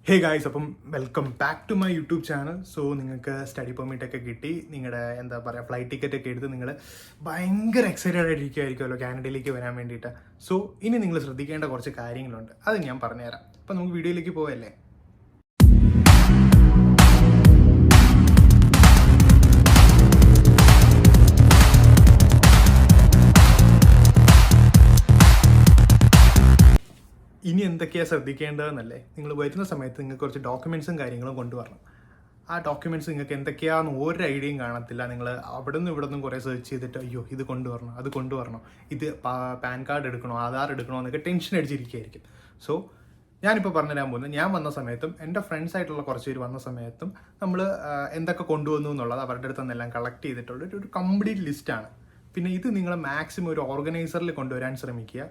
ഹേ guys, അപ്പം welcome back to my YouTube channel. So നിങ്ങൾക്ക് study permit ഒക്കെ കിട്ടി, നിങ്ങളുടെ എന്താ പറയുക ഫ്ലൈറ്റ് ടിക്കറ്റ് ഒക്കെ എടുത്ത് നിങ്ങൾ ഭയങ്കര എക്സൈറ്റഡ് ആയിട്ടിരിക്കുമായിരിക്കുമല്ലോ കാനഡയിലേക്ക് വരാൻ വേണ്ടിയിട്ട്. സോ ഇനി നിങ്ങൾ ശ്രദ്ധിക്കേണ്ട കുറച്ച് കാര്യങ്ങളുണ്ട്, അത് ഞാൻ പറഞ്ഞുതരാം. അപ്പം നമുക്ക് വീഡിയോയിലേക്ക് പോവല്ലേ. ഇനി എന്തൊക്കെയാണ് ശ്രദ്ധിക്കേണ്ടതെന്നല്ലേ, നിങ്ങൾ വരുന്ന സമയത്ത് നിങ്ങൾക്ക് കുറച്ച് ഡോക്യുമെൻറ്റ്സും കാര്യങ്ങളും കൊണ്ടുവരണം. ആ ഡോക്യുമെൻറ്റ്സ് നിങ്ങൾക്ക് എന്തൊക്കെയാണെന്ന് ഒരു ഐഡിയയും കാണത്തില്ല. നിങ്ങൾ അവിടെ നിന്നും ഇവിടെ നിന്നും കുറേ സെർച്ച് ചെയ്തിട്ട് അയ്യോ ഇത് കൊണ്ടുവരണം, അത് കൊണ്ടുവരണം, ഇത് പാൻ കാർഡ് എടുക്കണോ, ആധാർ എടുക്കണോ എന്നൊക്കെ ടെൻഷൻ അടിച്ചിരിക്കുകയായിരിക്കും. സോ ഞാനിപ്പോൾ പറഞ്ഞുതരാൻ പോകുന്നത്, ഞാൻ വന്ന സമയത്തും എൻ്റെ ഫ്രണ്ട്സ് ആയിട്ടുള്ള കുറച്ച് പേര് വന്ന സമയത്തും നമ്മൾ എന്തൊക്കെ കൊണ്ടുവന്നു എന്നുള്ളത് അവരുടെ അടുത്ത് നിന്നെല്ലാം കളക്ട് ചെയ്തിട്ടുള്ള ഒരു കംപ്ലീറ്റ് ലിസ്റ്റാണ്. പിന്നെ ഇത് നിങ്ങൾ മാക്സിമം ഒരു ഓർഗനൈസറിൽ കൊണ്ടുവരാൻ ശ്രമിക്കുക.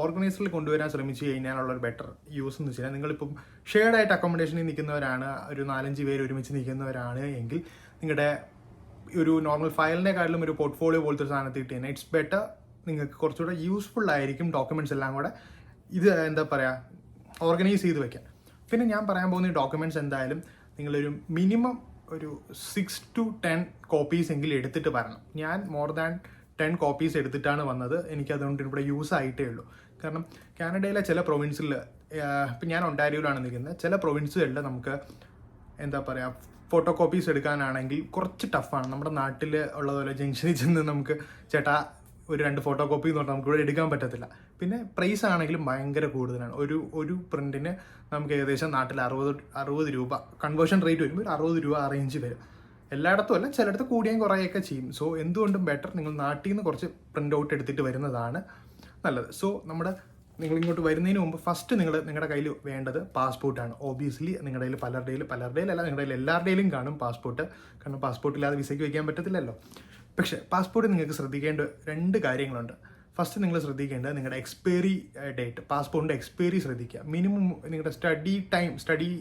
ഓർഗനൈസറിൽ കൊണ്ടുവരാൻ ശ്രമിച്ചു കഴിഞ്ഞാലുള്ള ഒരു ബെറ്റർ യൂസ് എന്ന് വെച്ചാൽ, നിങ്ങളിപ്പം ഷെയർഡായിട്ട് അക്കോമഡേഷനിൽ നിൽക്കുന്നവരാണ്, ഒരു 4-5 പേര് ഒരുമിച്ച് നിൽക്കുന്നവരാണ് എങ്കിൽ നിങ്ങളുടെ ഒരു നോർമൽ ഫയലിനെ കാട്ടിലും ഒരു പോർട്ട്ഫോളിയോ പോലത്തെ ഒരു സാധനത്തിൽ ഇട്ട് കഴിഞ്ഞാൽ ഇറ്റ്സ് ബെറ്റർ. നിങ്ങൾക്ക് കുറച്ചുകൂടെ യൂസ്ഫുൾ ആയിരിക്കും ഡോക്യുമെൻറ്റ്സ് എല്ലാം കൂടെ ഇത് എന്താ പറയുക ഓർഗനൈസ് ചെയ്ത് വെക്കാൻ. പിന്നെ ഞാൻ പറയാൻ പോകുന്ന ഡോക്യുമെൻറ്റ്സ് എന്തായാലും നിങ്ങളൊരു മിനിമം ഒരു 6 to 10 കോപ്പീസ് എങ്കിലും എടുത്തിട്ട് വരണം. ഞാൻ മോർ ദാൻ 10 കോപ്പീസ് എടുത്തിട്ടാണ് വന്നത്. എനിക്കതുകൊണ്ട് ഇവിടെ യൂസ് ആയിട്ടേ ഉള്ളൂ. കാരണം കാനഡയിലെ ചില പ്രൊവിൻസിൽ, ഇപ്പം ഞാൻ ഒണ്ടാരിയോയിലാണ് നിൽക്കുന്നത്, ചില പ്രൊവിൻസുകളിൽ നമുക്ക് എന്താ പറയുക ഫോട്ടോ കോപ്പീസ് എടുക്കാനാണെങ്കിൽ കുറച്ച് ടഫാണ്. നമ്മുടെ നാട്ടിൽ ഉള്ളതുപോലെ ജംഗ്ഷനിൽ ചെന്ന് നമുക്ക് ചേട്ടാ ഒരു 2 ഫോട്ടോ കോപ്പി എന്ന് പറഞ്ഞാൽ നമുക്ക് ഇവിടെ എടുക്കാൻ പറ്റത്തില്ല. പിന്നെ പ്രൈസ് ആണെങ്കിലും ഭയങ്കര കൂടുതലാണ്. ഒരു പ്രിൻറ്റിന് നമുക്ക് ഏകദേശം നാട്ടിൽ 60 രൂപ കൺവേർഷൻ റേറ്റ് വരുമ്പോൾ 60 രൂപ ആ റേഞ്ച് വരും. എല്ലായിടത്തും അല്ല, ചിലയിടത്ത് കൂടിയും കുറേയൊക്കെ ചെയ്യും. സോ എന്തുകൊണ്ടും ബെറ്റർ നിങ്ങൾ നാട്ടിൽ നിന്ന് കുറച്ച് പ്രിൻ്റ് ഔട്ട് എടുത്തിട്ട് വരുന്നതാണ് നല്ലത്. സോ നിങ്ങൾ ഇങ്ങോട്ട് വരുന്നതിന് മുമ്പ് ഫസ്റ്റ് നിങ്ങളുടെ കയ്യിൽ വേണ്ടത് പാസ്പോർട്ടാണ്. ഓബിയസ്ലി നിങ്ങളുടെ കയ്യിൽ പലരുടെയിലല്ല, നിങ്ങളുടെ കയ്യിൽ എല്ലാവരുടെയിലും കാണും പാസ്പോർട്ട്. കാരണം പാസ്പോർട്ട് ഇല്ലാതെ വിസയ്ക്ക് വയ്ക്കാൻ പറ്റത്തില്ലല്ലോ. പക്ഷേ പാസ്പോർട്ട് നിങ്ങൾക്ക് ശ്രദ്ധിക്കേണ്ട 2 കാര്യങ്ങളുണ്ട്. ഫസ്റ്റ് നിങ്ങൾ ശ്രദ്ധിക്കേണ്ടത് നിങ്ങളുടെ എക്സ്പയറി ഡേറ്റ്, പാസ്പോർട്ടിൻ്റെ എക്സ്പയറി ശ്രദ്ധിക്കുക. മിനിമം നിങ്ങളുടെ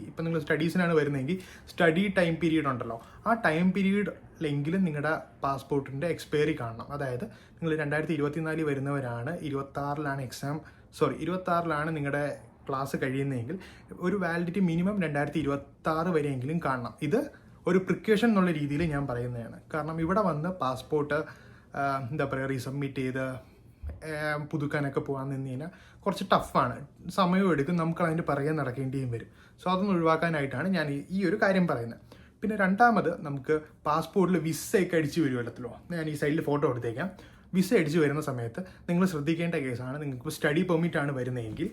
ഇപ്പം നിങ്ങൾ സ്റ്റഡീസിനാണ് വരുന്നതെങ്കിൽ സ്റ്റഡി ടൈം പീരീഡ് ഉണ്ടല്ലോ, ആ ടൈം പീരീഡിലെങ്കിലും നിങ്ങളുടെ പാസ്പോർട്ടിൻ്റെ എക്സ്പയറി കാണണം. അതായത് നിങ്ങൾ 2024 വരുന്നവരാണ്, 26ലാണ് നിങ്ങളുടെ ക്ലാസ് കഴിയുന്നതെങ്കിൽ ഒരു വാലിഡിറ്റി മിനിമം 2026 വരെയെങ്കിലും കാണണം. ഇത് ഒരു പ്രിക്കോഷൻ എന്നുള്ള രീതിയിൽ ഞാൻ പറയുന്നതാണ്. കാരണം ഇവിടെ വന്ന് പാസ്പോർട്ട് എന്താ പറയുക റീസബ്മിറ്റ് ചെയ്ത് പുതുക്കാനൊക്കെ പോകാൻ നിന്ന് കഴിഞ്ഞാൽ കുറച്ച് ടഫാണ്, സമയവും എടുക്കും, നമുക്ക് അതിൻ്റെ പിറകെ നടക്കേണ്ടിയും വരും. സോ അതൊന്ന് ഒഴിവാക്കാനായിട്ടാണ് ഞാൻ ഈ ഒരു കാര്യം പറയുന്നത്. പിന്നെ രണ്ടാമത്, നമുക്ക് പാസ്പോർട്ടിൽ വിസയൊക്കെ അടിച്ച് വരുമല്ലോ. ഞാൻ ഈ സൈഡിൽ ഫോട്ടോ എടുത്തേക്കാം. വിസ അടിച്ച് വരുന്ന സമയത്ത് നിങ്ങൾ ശ്രദ്ധിക്കേണ്ട കേസാണ്, നിങ്ങൾക്ക് സ്റ്റഡി പെർമിറ്റ് ആണ് വരുന്നതെങ്കിൽ,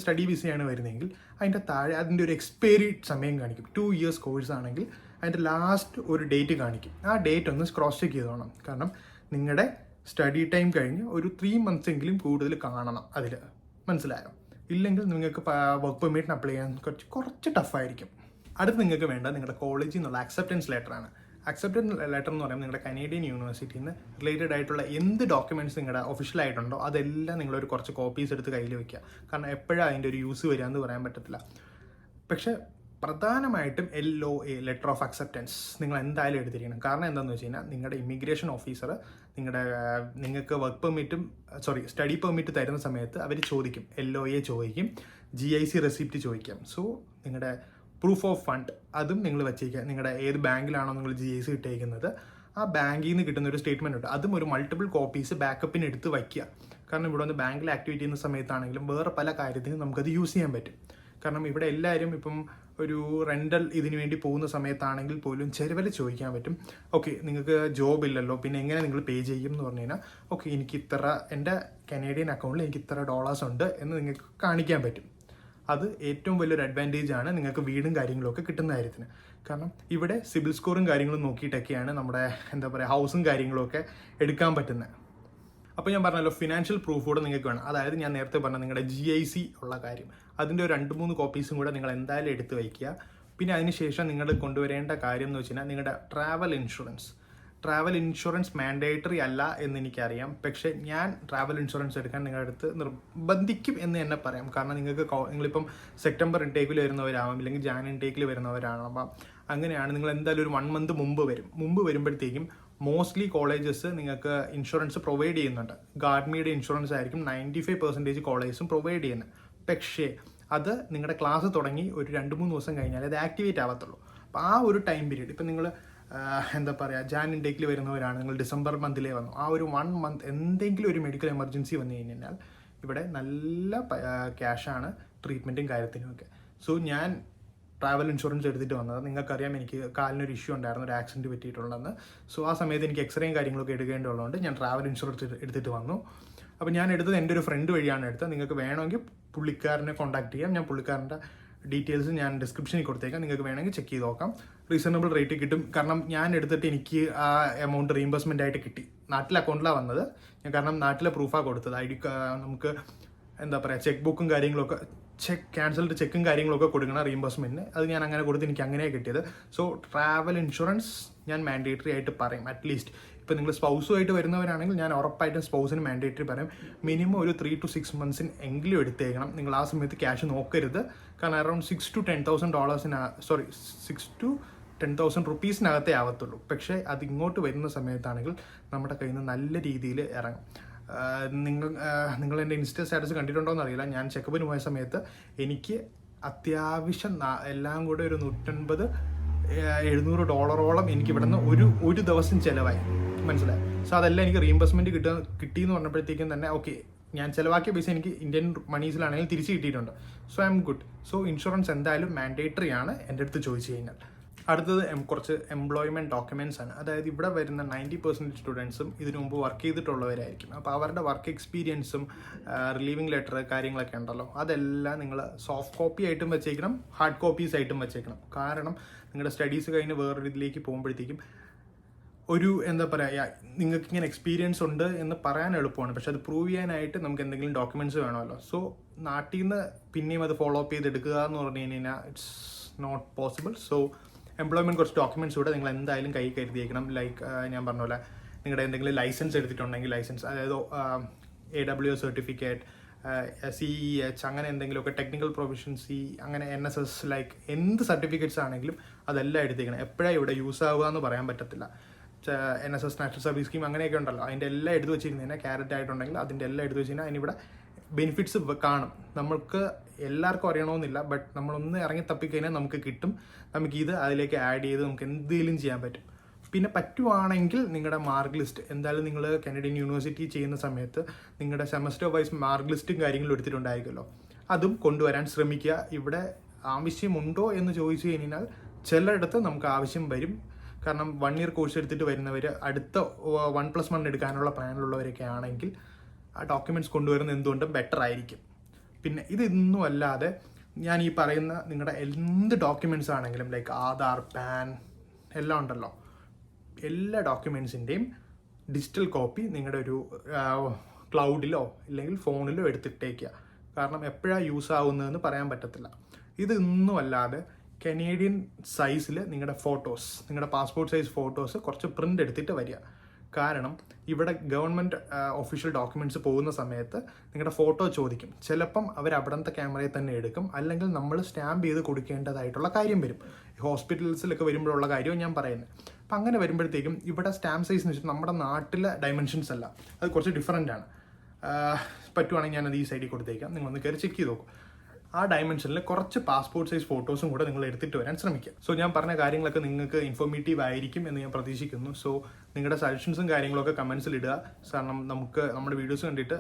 സ്റ്റഡി വിസയാണ് വരുന്നതെങ്കിൽ അതിൻ്റെ താഴെ അതിൻ്റെ ഒരു എക്സ്പയറി സമയം കാണിക്കും. 2 years കോഴ്സ് ആണെങ്കിൽ അതിൻ്റെ ലാസ്റ്റ് ഒരു ഡേറ്റ് കാണിക്കും. ആ ഡേറ്റ് ഒന്ന് ക്രോസ് ചെക്ക് ചെയ്തോണം. കാരണം നിങ്ങളുടെ സ്റ്റഡി ടൈം കഴിഞ്ഞ് ഒരു 3 months എങ്കിലും കൂടുതൽ കാണണം അതിൽ, മനസ്സിലായോ? ഇല്ലെങ്കിൽ നിങ്ങൾക്ക് വർക്ക് പെർമിറ്റിന് അപ്ലൈ ചെയ്യാൻ കുറച്ച് ടഫായിരിക്കും. അടുത്ത് നിങ്ങൾക്ക് വേണ്ട നിങ്ങളുടെ കോളേജിൽ നിന്നുള്ള അക്സെപ്റ്റൻസ് ലെറ്ററാണ്. അക്സെപ്റ്റൻസ് ലെറ്റർ എന്ന് പറയുമ്പോൾ നിങ്ങളുടെ കനേഡിയൻ യൂണിവേഴ്സിറ്റിയിൽ നിന്ന് റിലേറ്റഡ് ആയിട്ടുള്ള എന്ത് ഡോക്യുമെൻറ്റ്സ് നിങ്ങളുടെ ഒഫീഷ്യലായിട്ടുണ്ടോ അതെല്ലാം നിങ്ങളൊരു കുറച്ച് കോപ്പീസ് എടുത്ത് കയ്യിൽ വയ്ക്കുക. കാരണം എപ്പോഴാണ് അതിൻ്റെ ഒരു യൂസ് വരിക എന്ന് പറയാൻ പറ്റത്തില്ല. പക്ഷേ പ്രധാനമായിട്ടും LOA ലെറ്റർ ഓഫ് അക്സെപ്റ്റൻസ് നിങ്ങൾ എന്തായാലും എടുത്തിരിക്കണം. കാരണം എന്താണെന്ന് വെച്ച് കഴിഞ്ഞാൽ നിങ്ങളുടെ ഇമിഗ്രേഷൻ ഓഫീസർ നിങ്ങൾക്ക് സ്റ്റഡി പെർമിറ്റ് തരുന്ന സമയത്ത് അവർ ചോദിക്കും, LOA ചോദിക്കും, GIC റെസിപ്റ്റ് ചോദിക്കാം. സോ നിങ്ങളുടെ പ്രൂഫ് ഓഫ് ഫണ്ട് അതും നിങ്ങൾ വെച്ചേക്കുക. നിങ്ങളുടെ ഏത് ബാങ്കിലാണോ നിങ്ങൾ GIC ഇട്ടേക്കുന്നത് ആ ബാങ്കിൽ നിന്ന് കിട്ടുന്ന ഒരു സ്റ്റേറ്റ്മെൻറ്റ് ഉണ്ട്, അതും ഒരു മൾട്ടിപ്പിൾ കോപ്പീസ് ബാക്കപ്പിന് എടുത്ത് വയ്ക്കുക. കാരണം ഇവിടെ വന്ന് ബാങ്കിൽ ആക്ടിവേറ്റ് ചെയ്യുന്ന സമയത്താണെങ്കിലും വേറെ പല കാര്യത്തിനും നമുക്കത് യൂസ് ചെയ്യാൻ പറ്റും. കാരണം ഇവിടെ എല്ലാവരും ഇപ്പം ഒരു റെൻ്റൽ ഇതിന് വേണ്ടി പോകുന്ന സമയത്താണെങ്കിൽ പോലും ചിലവർ ചോദിക്കാൻ പറ്റും, ഓക്കെ നിങ്ങൾക്ക് ജോബ് ഇല്ലല്ലോ, പിന്നെ എങ്ങനെ നിങ്ങൾ പേ ചെയ്യും എന്ന് പറഞ്ഞു കഴിഞ്ഞാൽ, ഓക്കെ എനിക്ക് എൻ്റെ കനേഡിയൻ അക്കൗണ്ടിൽ എനിക്ക് ഇത്ര $, ഉണ്ട് എന്ന് നിങ്ങൾക്ക് കാണിക്കാൻ പറ്റും. അത് ഏറ്റവും വലിയൊരു അഡ്വാൻറ്റേജ് ആണ് നിങ്ങൾക്ക് വീടും കാര്യങ്ങളൊക്കെ കിട്ടുന്ന കാര്യത്തിന്. കാരണം ഇവിടെ സിബിൽ സ്കോറും കാര്യങ്ങളും നോക്കിയിട്ടൊക്കെയാണ് നമ്മുടെ എന്താ പറയുക ഹൗസും കാര്യങ്ങളൊക്കെ എടുക്കാൻ പറ്റുന്നത്. അപ്പോൾ ഞാൻ പറഞ്ഞല്ലോ ഫിനാൻഷ്യൽ പ്രൂഫ് കൂടെ നിങ്ങൾക്ക് വേണം. അതായത് ഞാൻ നേരത്തെ പറഞ്ഞ നിങ്ങളുടെ GIC ഉള്ള കാര്യം, അതിൻ്റെ ഒരു 2-3 കോപ്പീസും കൂടെ നിങ്ങൾ എന്തായാലും എടുത്ത് വയ്ക്കുക. പിന്നെ അതിനുശേഷം നിങ്ങൾ കൊണ്ടുവരേണ്ട കാര്യം എന്ന് വെച്ച് കഴിഞ്ഞാൽ നിങ്ങളുടെ ട്രാവൽ ഇൻഷുറൻസ് മാൻഡേറ്ററി അല്ല എന്ന് എനിക്കറിയാം. പക്ഷേ ഞാൻ ട്രാവൽ ഇൻഷുറൻസ് എടുക്കാൻ നിങ്ങളുടെ അടുത്ത് നിർബന്ധിക്കും എന്ന് തന്നെ പറയാം. കാരണം നിങ്ങളിപ്പം സെപ്റ്റംബർ ഇൻടേക്കിൽ വരുന്നവരാവാം, അല്ലെങ്കിൽ ജാൻ ഇൻടേക്കിൽ വരുന്നവരാണ്. അപ്പം അങ്ങനെയാണ് നിങ്ങൾ എന്തായാലും ഒരു 1 month മുമ്പ് വരുമ്പോഴത്തേക്കും മോസ്റ്റ്ലി കോളേജസ് നിങ്ങൾക്ക് ഇൻഷുറൻസ് പ്രൊവൈഡ് ചെയ്യുന്നുണ്ട്. ഗാർഡ്മിയുടെ ഇൻഷുറൻസ് ആയിരിക്കും 95% കോളേജസും പ്രൊവൈഡ് ചെയ്യുന്നത്. പക്ഷേ അത് നിങ്ങളുടെ ക്ലാസ് തുടങ്ങി ഒരു 2-3 ദിവസം കഴിഞ്ഞാൽ അത് ആക്ടിവേറ്റ് ആവത്തുള്ളൂ. അപ്പോൾ ആ ഒരു ടൈം പീരീഡ്, ഇപ്പം നിങ്ങൾ എന്താ പറയുക, ജാൻ ഇൻടേക്കിൽ വരുന്നവരാണ്, നിങ്ങൾ ഡിസംബർ മന്തിലേ വന്നു, ആ ഒരു 1 മന്ത് എന്തെങ്കിലും ഒരു മെഡിക്കൽ എമർജൻസി വന്നു കഴിഞ്ഞാൽ ഇവിടെ നല്ല ക്യാഷാണ് ട്രീറ്റ്മെൻറ്റും കാര്യത്തിനുമൊക്കെ. സോ ഞാൻ ട്രാവൽ ഇൻഷുറൻസ് എടുത്തിട്ട് വന്നത്, നിങ്ങൾക്കറിയാം എനിക്ക് കാലിനൊരു ഇഷ്യൂ ഉണ്ടായിരുന്നു, ഒരു ആക്സിഡൻറ്റ് പറ്റിയിട്ടുണ്ടെന്ന്. സോ ആ സമയത്ത് എനിക്ക് എക്സ്റേയും കാര്യങ്ങളൊക്കെ എടുക്കേണ്ടതുള്ളതുകൊണ്ട് ഞാൻ ട്രാവൽ ഇൻഷുറൻസ് എടുത്തിട്ട് വന്നു. അപ്പോൾ ഞാൻ എടുത്തത് എൻ്റെ ഒരു ഫ്രണ്ട് വഴിയാണ് എടുത്തത്. നിങ്ങൾക്ക് വേണമെങ്കിൽ പുള്ളിക്കാരനെ കോൺടാക്ട് ചെയ്യാം. ഞാൻ പുള്ളിക്കാരൻ്റെ ഡീറ്റെയിൽസ് ഞാൻ ഡിസ്ക്രിപ്ഷനിൽ കൊടുത്തേക്കാം, നിങ്ങൾക്ക് വേണമെങ്കിൽ ചെക്ക് ചെയ്ത് നോക്കാം. റീസണബിൾ റേറ്റ് കിട്ടും. കാരണം ഞാൻ എടുത്തിട്ട് എനിക്ക് ആ എമൗണ്ട് റീഇംബേഴ്സ്മെൻ്റ് ആയിട്ട് കിട്ടി. നാട്ടിലെ അക്കൗണ്ടിലാണ് വന്നത് ഞാൻ, കാരണം നാട്ടിലെ പ്രൂഫാണ് കൊടുത്തത്. നമുക്ക് എന്താ പറയുക, ചെക്ക് ബുക്കും കാര്യങ്ങളൊക്കെ, ക്യാൻസൽഡ് ചെക്കും കാര്യങ്ങളൊക്കെ കൊടുക്കണം റീഇംബേഴ്സ്മെൻറ്റിന്. അത് ഞാൻ അങ്ങനെ കൊടുത്ത് എനിക്ക് അങ്ങനെയാണ് കിട്ടിയത്. സോ ട്രാവൽ ഇൻഷുറൻസ് ഞാൻ മാൻഡേറ്ററി ആയിട്ട് പറയും. അറ്റ്ലീസ്റ്റ് ഇപ്പോൾ നിങ്ങൾ സ്പൗസുമായിട്ട് വരുന്നവരാണെങ്കിൽ ഞാൻ ഉറപ്പായിട്ടും സ്പൗസിന് മാൻഡേറ്ററി പറയും. മിനിമം ഒരു 3 to 6 months എങ്കിലും എടുത്തേക്കണം. നിങ്ങൾ ആ സമയത്ത് ക്യാഷ് നോക്കരുത്. കാരണം അറൗണ്ട് $6,000 to $10,000 ആവത്തുള്ളൂ. പക്ഷേ അത് ഇങ്ങോട്ട് വരുന്ന സമയത്താണെങ്കിൽ നമ്മുടെ കയ്യിൽ നിന്ന് നല്ല രീതിയിൽ ഇറങ്ങും. നിങ്ങൾ എൻ്റെ ഇൻസ്റ്റ സ്റ്റാറ്റസ് കണ്ടിട്ടുണ്ടോ എന്നറിയില്ല. ഞാൻ ചെക്കപ്പിന് പോയ സമയത്ത് എനിക്ക് അത്യാവശ്യം എല്ലാം കൂടെ ഒരു $150-700 എനിക്ക് ഇവിടെ നിന്ന് ഒരു ദിവസം ചിലവായി, മനസ്സിലായി. സോ അതെല്ലാം എനിക്ക് റീഇംബേഴ്സ്മെൻറ്റ് കിട്ടിയെന്ന് പറഞ്ഞപ്പോഴത്തേക്കും തന്നെ ഓക്കെ, ഞാൻ ചിലവാക്കിയ പൈസ എനിക്ക് ഇന്ത്യൻ മണീസിലാണെങ്കിൽ തിരിച്ച് കിട്ടിയിട്ടുണ്ട്. So I M good. So insurance എന്തായാലും മാൻഡേറ്ററി ആണ് എൻ്റെ അടുത്ത് ചോദിച്ചു കഴിഞ്ഞാൽ. അടുത്തത് കുറച്ച് എംപ്ലോയ്മെൻറ്റ് ഡോക്യുമെൻറ്റ്സ് ആണ്. അതായത് ഇവിടെ വരുന്ന 90% സ്റ്റുഡൻസും ഇതിനു മുമ്പ് വർക്ക് ചെയ്തിട്ടുള്ളവരായിരിക്കും. അപ്പോൾ അവരുടെ വർക്ക് എക്സ്പീരിയൻസും റിലീവിംഗ് ലെറ്റർ കാര്യങ്ങളൊക്കെ ഉണ്ടല്ലോ, അതെല്ലാം നിങ്ങൾ സോഫ്റ്റ് കോപ്പി ആയിട്ടും വെച്ചേക്കണം, ഹാർഡ് കോപ്പീസ് ആയിട്ടും വെച്ചേക്കണം. കാരണം നിങ്ങളുടെ സ്റ്റഡീസ് കഴിഞ്ഞ് വേറൊരു ഇതിലേക്ക് പോകുമ്പോഴത്തേക്കും ഒരു എന്താ പറയുക, നിങ്ങൾക്ക് ഇങ്ങനെ എക്സ്പീരിയൻസ് ഉണ്ട് എന്ന് പറയാൻ എളുപ്പമാണ്, പക്ഷെ അത് പ്രൂവ് ചെയ്യാനായിട്ട് നമുക്ക് എന്തെങ്കിലും ഡോക്യുമെൻറ്റ്സ് വേണമല്ലോ. സോ നാട്ടിൽ നിന്ന് പിന്നെയും അത് ഫോളോ അപ്പ് ചെയ്തെടുക്കുക എന്ന് പറഞ്ഞു കഴിഞ്ഞാൽ it's not possible. So employment കുറച്ച് ഡോക്യുമെൻറ്റ്സ് കൂടെ നിങ്ങൾ എന്തായാലും കൈ കരുതിയേക്കണം. ലൈക്ക് ഞാൻ പറഞ്ഞ പോലെ നിങ്ങളുടെ എന്തെങ്കിലും ലൈസൻസ് എടുത്തിട്ടുണ്ടെങ്കിൽ ലൈസൻസ്, അതായത് AWS സർട്ടിഫിക്കറ്റ്, CEH, അങ്ങനെ എന്തെങ്കിലുമൊക്കെ ടെക്നിക്കൽ പ്രൊഫഷൻസി, അങ്ങനെ NSS, ലൈക്ക് എന്ത് സർട്ടിഫിക്കറ്റ്സ് ആണെങ്കിലും അതെല്ലാം എടുത്തേക്കണം. എപ്പോഴാണ് ഇവിടെ യൂസ് ആവുക എന്ന് പറയാൻ പറ്റത്തില്ല. NSS നാഷണൽ സർവീസ് സ്കീം അങ്ങനെയൊക്കെ ഉണ്ടല്ലോ, അതിൻ്റെ എല്ലാം എടുത്ത് വെച്ചിരുന്നതിനാൽ ക്യാരറ്റ് ആയിട്ടുണ്ടെങ്കിൽ അതിൻ്റെ എല്ലാം എടുത്ത് വെച്ചിരുന്നാൽ അതിനിവിടെ ബെനിഫിറ്റ്സ് കാണും. നമ്മൾക്ക് എല്ലാവർക്കും അറിയണമെന്നില്ല, ബട്ട് നമ്മളൊന്ന് ഇറങ്ങി തപ്പിക്കഴിഞ്ഞാൽ നമുക്ക് കിട്ടും. നമുക്കിത് അതിലേക്ക് ആഡ് ചെയ്ത് നമുക്ക് എന്തെങ്കിലും ചെയ്യാൻ പറ്റും. പിന്നെ പറ്റുവാണെങ്കിൽ നിങ്ങളുടെ മാർക്ക് ലിസ്റ്റ്, എന്തായാലും നിങ്ങൾ കാനഡിയൻ യൂണിവേഴ്സിറ്റി ചെയ്യുന്ന സമയത്ത് നിങ്ങളുടെ സെമസ്റ്റർ വൈസ് മാർക്ക് ലിസ്റ്റും കാര്യങ്ങളും എടുത്തിട്ടുണ്ടായിരിക്കുമല്ലോ, അതും കൊണ്ടുവരാൻ ശ്രമിക്കുക. ഇവിടെ ആവശ്യമുണ്ടോ എന്ന് ചോദിച്ചു കഴിഞ്ഞാൽ ചിലയിടത്ത് നമുക്ക് ആവശ്യം വരും. കാരണം 1 year കോഴ്സ് എടുത്തിട്ട് വരുന്നവർ അടുത്ത 1+1 എടുക്കാനുള്ള പ്ലാനിലുള്ളവരൊക്കെ ആണെങ്കിൽ ആ ഡോക്യുമെൻറ്റ്സ് കൊണ്ടുവരുന്നത് എന്തുകൊണ്ടും ബെറ്റർ ആയിരിക്കും. പിന്നെ ഇതൊന്നും അല്ലാതെ ഞാൻ ഈ പറയുന്ന നിങ്ങളുടെ എന്ത് ഡോക്യുമെൻറ്റ്സ് ആണെങ്കിലും ലൈക്ക് ആധാർ, പാൻ എല്ലാം ഉണ്ടല്ലോ, എല്ലാ ഡോക്യുമെൻറ്റ്സിൻ്റെയും ഡിജിറ്റൽ കോപ്പി നിങ്ങളുടെ ഒരു ക്ലൗഡിലോ ഇല്ലെങ്കിൽ ഫോണിലോ എടുത്തിട്ടേക്കുക. കാരണം എപ്പോഴാണ് യൂസ് ആവുന്നതെന്ന് പറയാൻ പറ്റത്തില്ല. ഇതൊന്നും അല്ലാതെ കനേഡിയൻ സൈസിൽ നിങ്ങളുടെ ഫോട്ടോസ്, നിങ്ങളുടെ പാസ്പോർട്ട് സൈസ് ഫോട്ടോസ് കുറച്ച് പ്രിൻ്റ് എടുത്തിട്ട് വരിക. കാരണം ഇവിടെ ഗവൺമെൻറ് ഒഫീഷ്യൽ ഡോക്യുമെൻറ്റ്സ് പോകുന്ന സമയത്ത് നിങ്ങളുടെ ഫോട്ടോ ചോദിക്കും. ചിലപ്പം അവർ അവിടുത്തെ ക്യാമറയിൽ തന്നെ എടുക്കും, അല്ലെങ്കിൽ നമ്മൾ സ്റ്റാമ്പ് ചെയ്ത് കൊടുക്കേണ്ടതായിട്ടുള്ള കാര്യം വരും. ഹോസ്പിറ്റൽസിലൊക്കെ വരുമ്പോഴുള്ള കാര്യവും ഞാൻ പറയുന്നത്. അപ്പം അങ്ങനെ വരുമ്പോഴത്തേക്കും ഇവിടെ സ്റ്റാമ്പ് സൈസ് എന്ന് വെച്ചിട്ട് നമ്മുടെ നാട്ടിലെ ഡയമെൻഷൻസ് അല്ല, അത് കുറച്ച് ഡിഫറൻ്റ് ആണ്. പറ്റുവാണെങ്കിൽ ഞാനത് ഈ സൈഡിൽ കൊടുത്തേക്കാം, നിങ്ങളൊന്ന് കയറി ചെക്ക് ചെയ്ത് നോക്കും. ആ ഡയമെൻഷനിൽ കുറച്ച് പാസ്പോർട്ട് സൈസ് ഫോട്ടോസും കൂടെ നിങ്ങൾ എടുത്തിട്ട് വരാൻ ശ്രമിക്കുക. സോ ഞാൻ പറഞ്ഞ കാര്യങ്ങളൊക്കെ നിങ്ങൾക്ക് ഇൻഫോർമേറ്റീവ് ആയിരിക്കും എന്ന് ഞാൻ പ്രതീക്ഷിക്കുന്നു. സോ നിങ്ങളുടെ സജഷൻസും കാര്യങ്ങളൊക്കെ കമൻസിൽ ഇടുക. കാരണം നമുക്ക് നമ്മുടെ വീഡിയോസ് കണ്ടിട്ട്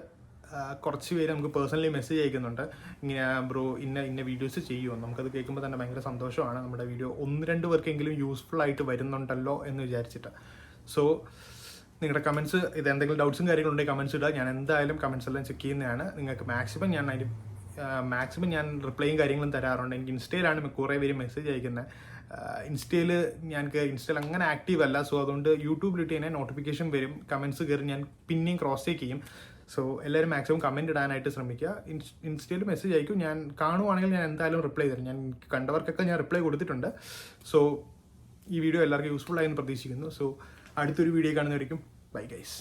കുറച്ച് പേര് നമുക്ക് പേഴ്സണലി മെസ്സേജ് അയക്കുന്നുണ്ട്, ഇങ്ങനെ ബ്രോ ഇന്ന വീഡിയോസ് ചെയ്യുമോ. നമുക്കത് കേൾക്കുമ്പോൾ തന്നെ ഭയങ്കര സന്തോഷമാണ്. നമ്മുടെ വീഡിയോ 1-2 പേർക്കെങ്കിലും യൂസ്ഫുൾ ആയിട്ട് വരുന്നുണ്ടല്ലോ എന്ന് വിചാരിച്ചിട്ട്. സോ നിങ്ങളുടെ കമൻസ്, ഇത് എന്തെങ്കിലും ഡൗട്ട്സും കാര്യങ്ങളുണ്ടെങ്കിൽ കമൻസ് ഇടുക. ഞാൻ എന്തായാലും കമൻസ് എല്ലാം ചെക്ക് ചെയ്യുന്നതാണ്. നിങ്ങൾക്ക് മാക്സിമം ഞാൻ റിപ്ലൈയും കാര്യങ്ങളും തരാറുണ്ട്. എനിക്ക് ഇൻസ്റ്റയിലാണ് കുറേ പേര് മെസ്സേജ് അയക്കുന്നത്. ഇൻസ്റ്റയിൽ അങ്ങനെ ആക്റ്റീവ് അല്ല. സോ അതുകൊണ്ട് യൂട്യൂബിലിട്ട് തന്നെ നോട്ടിഫിക്കേഷൻ വരും, കമൻസ് കയറി ഞാൻ പിന്നെയും ക്രോസ് ചെക്ക് ചെയ്യും. സോ എല്ലാവരും മാക്സിമം കമൻറ്റ് ഇടാനായിട്ട് ശ്രമിക്കുക. ഇൻസ്റ്റയിൽ മെസ്സേജ് അയക്കും, ഞാൻ കാണുവാണെങ്കിൽ ഞാൻ എന്തായാലും റിപ്ലൈ തരും. ഞാൻ കണ്ടവർക്കൊക്കെ ഞാൻ റിപ്ലൈ കൊടുത്തിട്ടുണ്ട്. സോ ഈ വീഡിയോ എല്ലാവർക്കും യൂസ്ഫുൾ ആയെന്ന് പ്രതീക്ഷിക്കുന്നു. സോ അടുത്തൊരു വീഡിയോ കാണുന്നവരിക്കും. Bye guys.